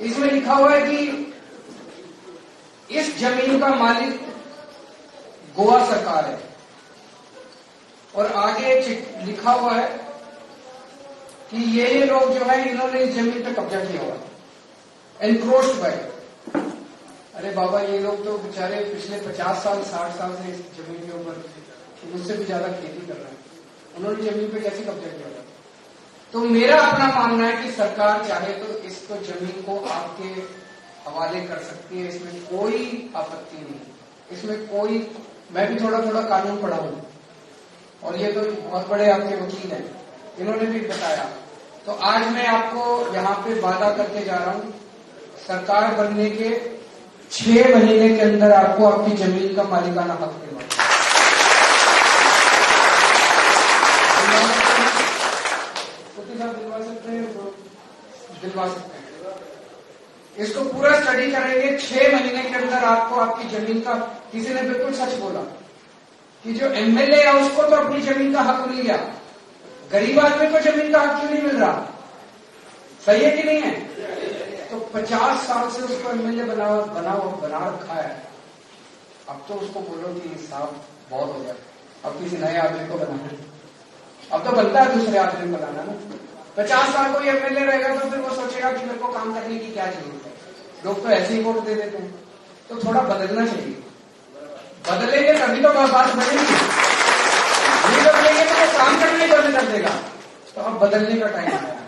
इसमें लिखा हुआ है कि इस जमीन का मालिक गोवा सरकार है, और आगे लिखा हुआ है कि ये लोग जो है इन्होंने इस जमीन पे कब्जा किया हुआ है, एनक्रोच्ड बाय। अरे बाबा, ये लोग तो बेचारे पिछले 50 साल 60 साल से इस जमीन के ऊपर मुझसे भी ज्यादा खेती कर रहे हैं, उन्होंने जमीन पे कैसे कब्जा किया हुआ? तो मेरा अपना मानना है कि सरकार चाहे तो इसको जमीन को आपके हवाले कर सकती है, इसमें कोई आपत्ति नहीं, इसमें कोई, मैं भी थोड़ा थोड़ा कानून पढ़ा हूं, और ये तो बहुत बड़े आपके वकील हैं, इन्होंने भी बताया। तो आज मैं आपको यहाँ पे वादा करके जा रहा हूं, सरकार बनने के 6 महीने के अंदर आपको आपकी जमीन का मालिकाना हक दिलवा सकते हैं। इसको पूरा स्टडी करेंगे, 6 महीने के अंदर आपको आपकी जमीन का, किसी ने बिल्कुल सच बोला कि जो एमएलए है उसको तो अपनी जमीन का हक मिल गया, गरीब आदमी को जमीन का हक क्यों नहीं मिल रहा? सही है कि नहीं है? तो 50 साल से उसको एमएलए बना रखा है, अब तो उसको बोलो कि साहब बहुत हो गया, अब किसी नए आदमी को बनाना, अब तो बनता है दूसरे आदमी बनाना ना। 50 साल कोई एमएलए रहेगा तो फिर वो सोचेगा कि मेरे को काम करने की क्या जरूरत है, लोग तो ऐसे ही वोट दे देते हैं। तो थोड़ा बदलना चाहिए, बदलेंगे तभी तो बात बनेगी, नहीं बदलेंगे तो वो काम करने बंद कर देगा। तो अब बदलने का टाइम आया।